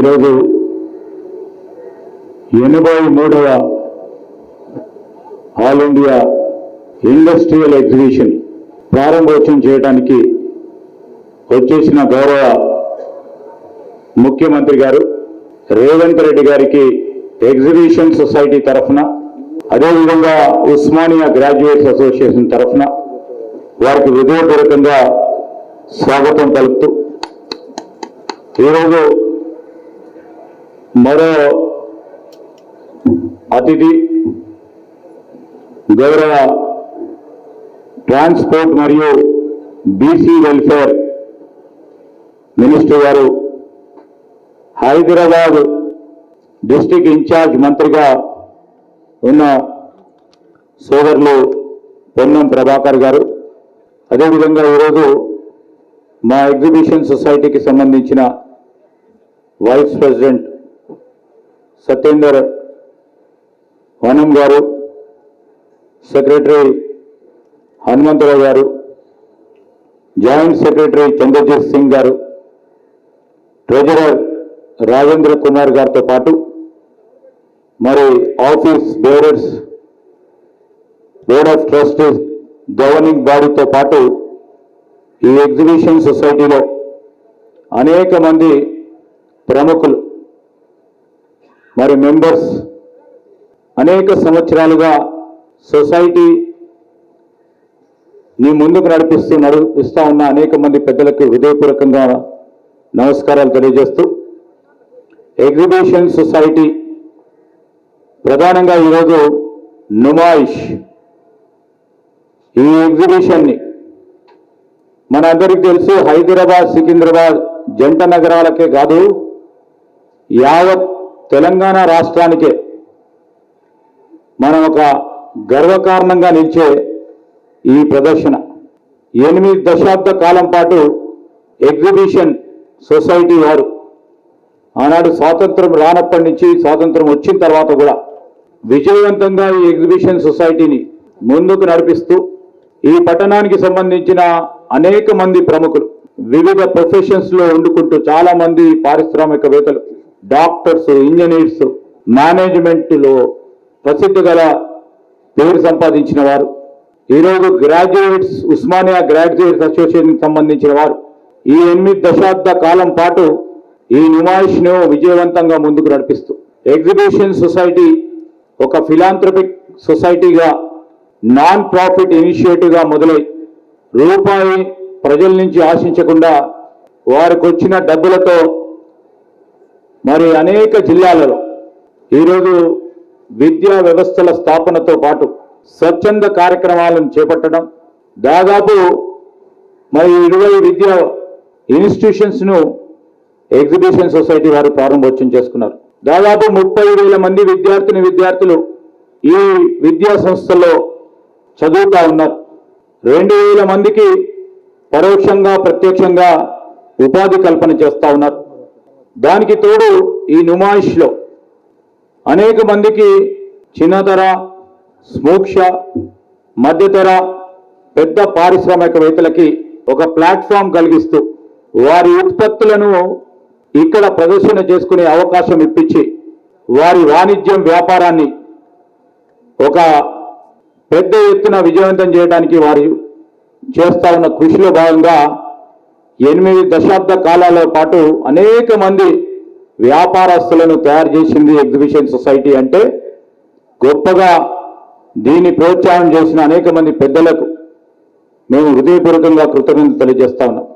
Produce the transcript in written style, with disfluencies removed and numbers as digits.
ఈరోజు 83వ all India industrial exhibition ప్రారంభోత్సవం చేయడానికి వచ్చేసిన గౌరవ ముఖ్యమంత్రి గారు రేవంత్ రెడ్డి గారికి ఎగ్జిబిషన్ సొసైటీ తరఫున, అదేవిధంగా ఉస్మానియా గ్రాడ్యుయేట్స్ అసోసియేషన్ తరఫున వారికి హృదయపూర్వకంగా స్వాగతం పలుకుతూ, ఈరోజు మరో అతిథి గౌరవ ట్రాన్స్పోర్ట్ మరియు బీసీ వెల్ఫేర్ మినిస్టర్ గారు, హైదరాబాద్ డిస్ట్రిక్ట్ ఇన్ఛార్జ్ మంత్రిగా ఉన్న సోదరులు పొన్నం ప్రభాకర్ గారు, అదేవిధంగా ఈరోజు మా ఎగ్జిబిషన్ సొసైటీకి సంబంధించిన వైస్ ప్రెసిడెంట్ సత్యేందర్ వనం గారు, సెక్రటరీ హనుమంతరావు గారు, జాయింట్ సెక్రటరీ చంద్రజిత్ సింగ్ గారు, ట్రెజరర్ రాజేంద్ర కుమార్ గారితో పాటు మరి office bearers, board of trustees, governing బాడీతో పాటు ఈ ఎగ్జిబిషన్ సొసైటీలో అనేక మంది ప్రముఖులు మరి మెంబర్స్ అనేక సంవత్సరాలుగా సొసైటీ నీ ముందుకు నడిపిస్తూ ఉన్న అనేక మంది పెద్దలకు హృదయపూర్వకంగా నమస్కారాలు తెలియజేస్తూ, ఎగ్జిబిషన్ సొసైటీ ప్రధానంగా ఈరోజు నుమాయిష్, ఈ ఎగ్జిబిషన్ని మనందరికీ తెలుసు, హైదరాబాద్ సికింద్రాబాద్ జంట నగరాలకే కాదు యావత్ తెలంగాణ రాష్ట్రానికే మనం ఒక గర్వకారణంగా నిలిచే ఈ ప్రదర్శన 8 దశాబ్ద కాలం పాటు ఎగ్జిబిషన్ సొసైటీ వారు ఆనాడు స్వాతంత్రం రానప్పటి నుంచి స్వాతంత్రం వచ్చిన తర్వాత కూడా విజయవంతంగా ఈ ఎగ్జిబిషన్ సొసైటీని ముందుకు నడిపిస్తూ ఈ పట్టణానికి సంబంధించిన అనేక మంది ప్రముఖులు వివిధ ప్రొఫెషన్స్ లో వండుకుంటూ చాలా మంది పారిశ్రామికవేత్తలు, డాక్టర్స్, ఇంజనీర్స్, మేనేజ్మెంట్ లో ప్రసిద్ధి గల పేరు సంపాదించిన వారు, ఈరోజు గ్రాడ్యుయేట్స్, ఉస్మానియా గ్రాడ్యుయేట్స్ అసోసియేషన్ సంబంధించిన వారు ఈ 8 దశాబ్ద కాలం పాటు ఈ నుమాయిష్ ను విజయవంతంగా ముందుకు నడిపిస్తూ ఎగ్జిబిషన్ సొసైటీ ఒక ఫిలాంథ్రపిక్ సొసైటీగా, నాన్ ప్రాఫిట్ ఇనిషియేటివ్ గా మొదలై రూపాయి ప్రజల నుంచి ఆశించకుండా వారికి వచ్చిన డబ్బులతో మరి అనేక జిల్లాలలో ఈరోజు విద్యా వ్యవస్థల స్థాపనతో పాటు స్వచ్ఛంద కార్యక్రమాలను చేపట్టడం, దాదాపు మరి 20 విద్యా ఇన్స్టిట్యూషన్స్ ను ఎగ్జిబిషన్ సొసైటీ వారు ప్రారంభోత్సవం చేసుకున్నారు. దాదాపు 30,000 మంది విద్యార్థులు ఈ విద్యా సంస్థల్లో చదువుతా ఉన్నారు. 2,000 మందికి పరోక్షంగా ప్రత్యక్షంగా ఉపాధి కల్పన చేస్తూ ఉన్నారు. దానికి తోడు ఈ నుమాయిష్లో అనేక మందికి చిన్నతర, స్మూక్ష, మధ్యతర, పెద్ద పారిశ్రామికవేత్తలకి ఒక ప్లాట్ఫామ్ కలిగిస్తూ వారి ఉత్పత్తులను ఇక్కడ ప్రదర్శన చేసుకునే అవకాశం ఇప్పించి వారి వాణిజ్యం, వ్యాపారాన్ని ఒక పెద్ద ఎత్తున విజయవంతం చేయడానికి వారు చేస్తా ఉన్న కృషిలో భాగంగా 8 దశాబ్ద కాలాల పాటు అనేక మంది వ్యాపారస్తులను తయారు చేసింది ఎగ్జిబిషన్ సొసైటీ. అంటే గొప్పగా దీన్ని ప్రోత్సాహం చేసిన అనేక మంది పెద్దలకు మేము హృదయపూర్వకంగా కృతజ్ఞతలు తెలియజేస్తా ఉన్నాం.